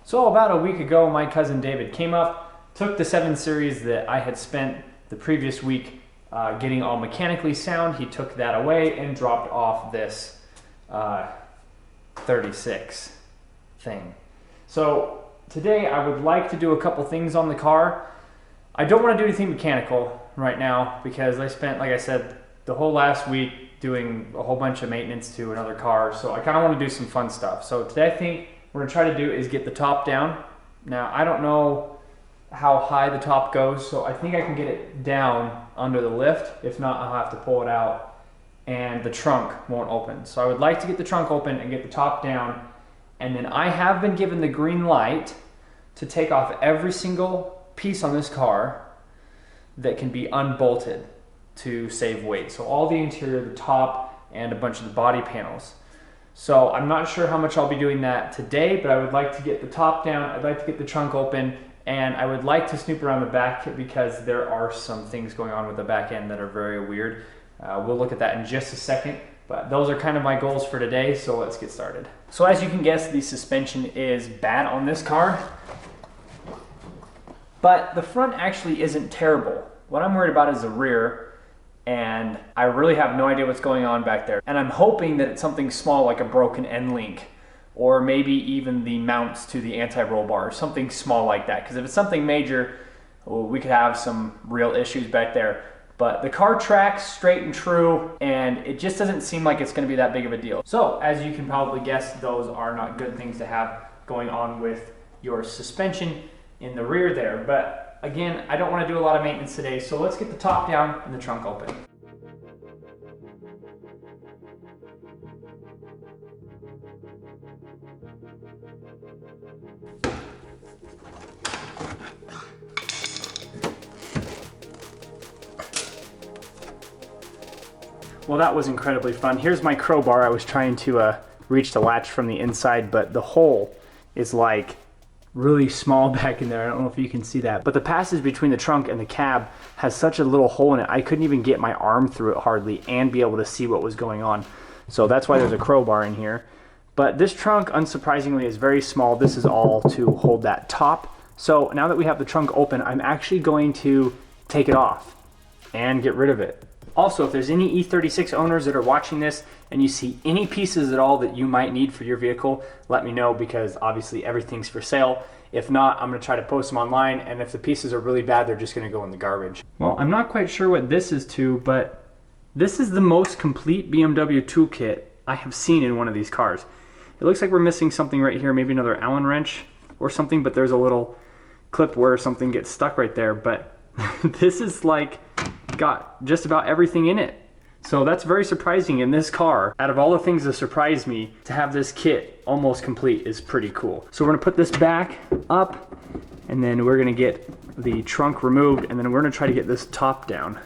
So about a week ago, my cousin David came up, took the 7 Series that I had spent the previous week getting all mechanically sound. He took that away and dropped off this 36 thing. So today I would like to do a couple things on the car. I don't want to do anything mechanical right now because I spent, like I said, the whole last week doing a whole bunch of maintenance to another car. So I kind of want to do some fun stuff. So today I think what we're going to try to do is get the top down. Now I don't know how high the top goes, so I think I can get it down under the lift. If not, I'll have to pull it out and the trunk won't open. So I would like to get the trunk open and get the top down. And then I have been given the green light to take off every single piece on this car that can be unbolted to save weight. So all the interior, the top, and a bunch of the body panels. So I'm not sure how much I'll be doing that today, but I would like to get the top down, I'd like to get the trunk open, and I would like to snoop around the back because there are some things going on with the back end that are very weird. We'll look at that in just a second, but those are kind of my goals for today, so let's get started. So as you can guess, the suspension is bad on this car, but the front actually isn't terrible. What I'm worried about is the rear, and I really have no idea what's going on back there. And I'm hoping that it's something small like a broken end link, or maybe even the mounts to the anti-roll bar, something small like that. Because if it's something major, well, we could have some real issues back there. But the car tracks straight and true, and it just doesn't seem like it's gonna be that big of a deal. So as you can probably guess, those are not good things to have going on with your suspension in the rear there. But again, I don't want to do a lot of maintenance today, so let's get the top down and the trunk open. Well, that was incredibly fun. Here's my crowbar. I was trying to reach the latch from the inside, but the hole is like really small back in there. I don't know if you can see that, but the passage between the trunk and the cab has such a little hole in it. I couldn't even get my arm through it hardly and be able to see what was going on. So that's why there's a crowbar in here. But this trunk, unsurprisingly, is very small. This is all to hold that top. So now that we have the trunk open, I'm actually going to take it off and get rid of it. Also, if there's any E36 owners that are watching this and you see any pieces at all that you might need for your vehicle, let me know, because obviously everything's for sale. If not, I'm going to try to post them online, and if the pieces are really bad, they're just going to go in the garbage. Well, I'm not quite sure what this is to, but this is the most complete BMW toolkit I have seen in one of these cars. It looks like we're missing something right here, maybe another Allen wrench or something, but there's a little clip where something gets stuck right there. But this is like got just about everything in it. So that's very surprising in this car. Out of all the things that surprised me, to have this kit almost complete is pretty cool. So we're gonna put this back up, and then we're gonna get the trunk removed, and then we're gonna try to get this top down.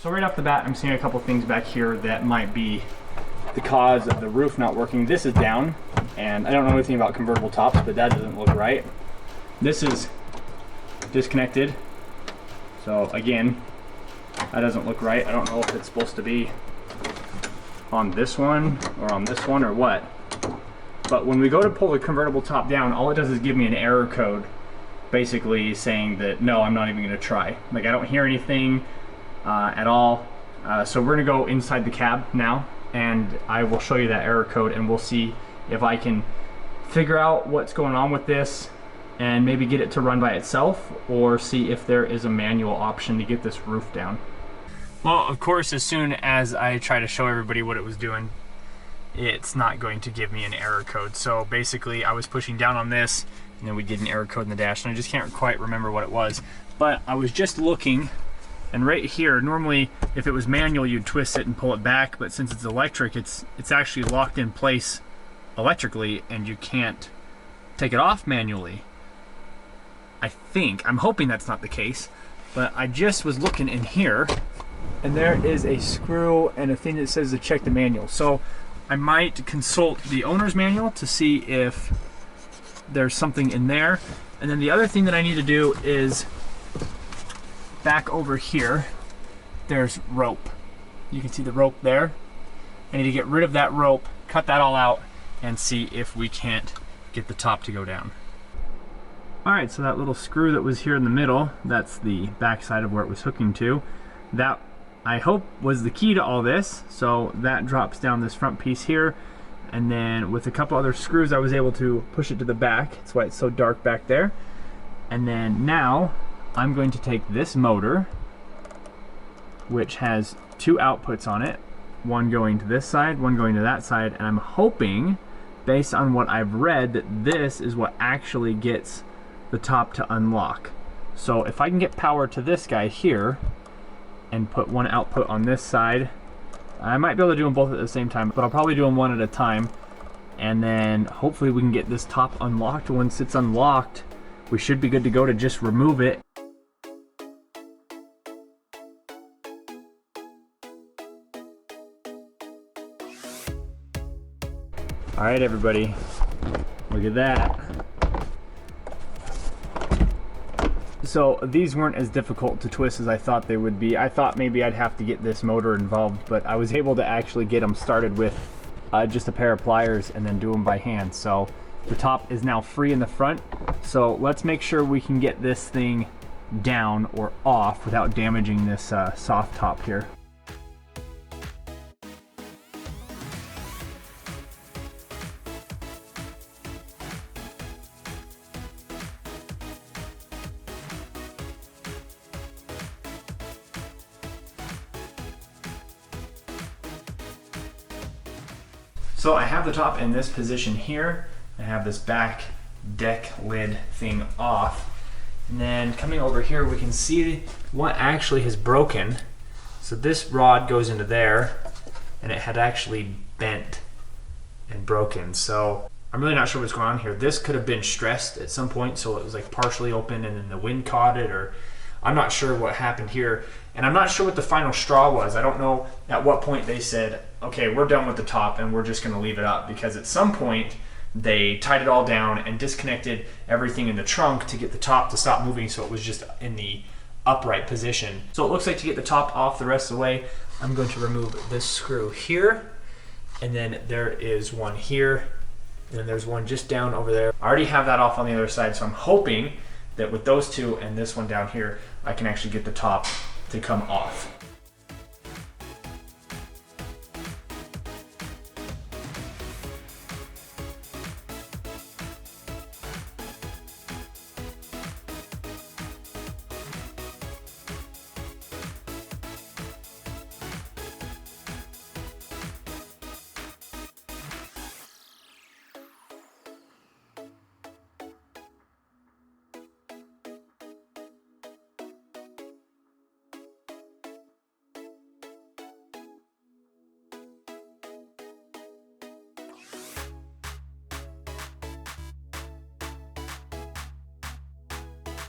So right off the bat, I'm seeing a couple things back here that might be the cause of the roof not working. This is down, and I don't know anything about convertible tops, but that doesn't look right. This is disconnected, so again, that doesn't look right. I don't know if it's supposed to be on this one or on this one or what. But when we go to pull the convertible top down, all it does is give me an error code, basically saying that no, I'm not even going to try. Like, I don't hear anything at all. So we're gonna go inside the cab now, and I will show you that error code, and we'll see if I can figure out what's going on with this and maybe get it to run by itself, or see if there is a manual option to get this roof down. Well, of course, as soon as I try to show everybody what it was doing, it's not going to give me an error code. So basically I was pushing down on this and then we get an error code in the dash, and I just can't quite remember what it was. But I was just looking, and right here, normally if it was manual you'd twist it and pull it back, but since it's electric, it's actually locked in place electrically and you can't take it off manually. I think, I'm hoping that's not the case, but I just was looking in here and there is a screw and a thing that says to check the manual. So I might consult the owner's manual to see if there's something in there. And then the other thing that I need to do is back over here, there's rope. You can see the rope there. I need to get rid of that rope, cut that all out, and see if we can't get the top to go down. All right, so that little screw that was here in the middle, that's the back side of where it was hooking to. That, I hope, was the key to all this. So that drops down this front piece here, and then with a couple other screws I was able to push it to the back. That's why it's so dark back there. And then now I'm going to take this motor, which has two outputs on it, one going to this side, one going to that side, and I'm hoping, based on what I've read, that this is what actually gets the top to unlock. So if I can get power to this guy here and put one output on this side, I might be able to do them both at the same time, but I'll probably do them one at a time, and then hopefully we can get this top unlocked. Once it's unlocked, we should be good to go to just remove it. All right, everybody, look at that. So these weren't as difficult to twist as I thought they would be. I thought maybe I'd have to get this motor involved, but I was able to actually get them started with just a pair of pliers and then do them by hand. So the top is now free in the front. So let's make sure we can get this thing down or off without damaging this soft top here. So I have the top in this position here. I have this back deck lid thing off. And then coming over here, we can see what actually has broken. So this rod goes into there, and it had actually bent and broken. So I'm really not sure what's going on here. This could have been stressed at some point, so it was like partially open and then the wind caught it, or I'm not sure what happened here. And I'm not sure what the final straw was. I don't know at what point they said, okay, we're done with the top and we're just gonna leave it up, because at some point they tied it all down and disconnected everything in the trunk to get the top to stop moving, so it was just in the upright position. So it looks like to get the top off the rest of the way, I'm going to remove this screw here, and then there is one here, and then there's one just down over there. I already have that off on the other side, so I'm hoping that with those two and this one down here, I can actually get the top to come off.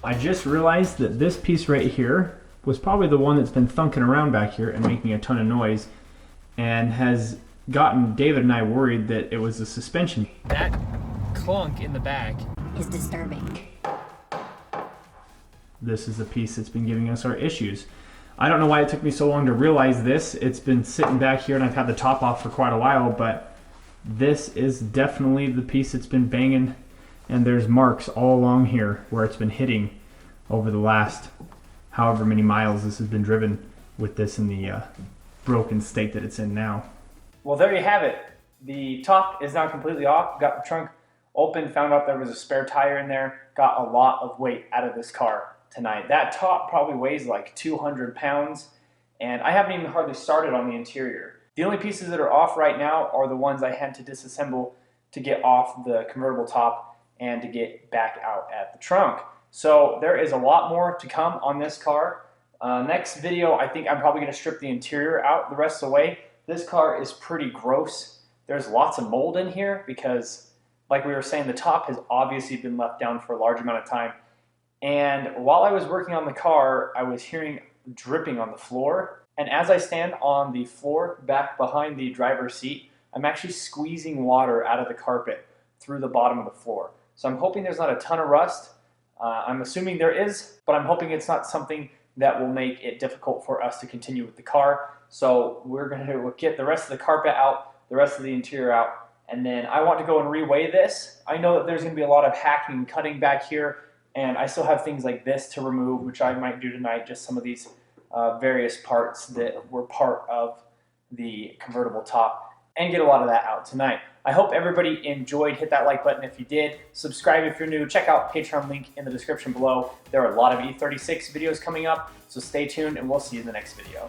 I just realized that this piece right here was probably the one that's been thunking around back here and making a ton of noise, and has gotten David and I worried that it was the suspension. That clunk in the back is disturbing. This is the piece that's been giving us our issues. I don't know why it took me so long to realize this. It's been sitting back here and I've had the top off for quite a while, but this is definitely the piece that's been banging. And there's marks all along here where it's been hitting over the last however many miles this has been driven with this in the broken state that it's in now. Well, there you have it. The top is now completely off. Got the trunk Opened, found out there was a spare tire in there, got a lot of weight out of this car tonight. That top probably weighs like 200 pounds, and I haven't even hardly started on the interior. The only pieces that are off right now are the ones I had to disassemble to get off the convertible top and to get back out at the trunk. So there is a lot more to come on this car. Next video, I think I'm probably going to strip the interior out the rest of the way. This car is pretty gross. There's lots of mold in here because, like we were saying, the top has obviously been left down for a large amount of time. And while I was working on the car, I was hearing dripping on the floor. And as I stand on the floor back behind the driver's seat, I'm actually squeezing water out of the carpet through the bottom of the floor. So I'm hoping there's not a ton of rust. I'm assuming there is, but I'm hoping it's not something that will make it difficult for us to continue with the car. So we're going to get the rest of the carpet out, the rest of the interior out, and then I want to go and reweigh this. I know that there's going to be a lot of hacking and cutting back here, and I still have things like this to remove, which I might do tonight, just some of these various parts that were part of the convertible top, and get a lot of that out tonight. I hope everybody enjoyed. Hit that like button if you did. Subscribe if you're new. Check out Patreon link in the description below. There are a lot of E36 videos coming up, so stay tuned, and we'll see you in the next video.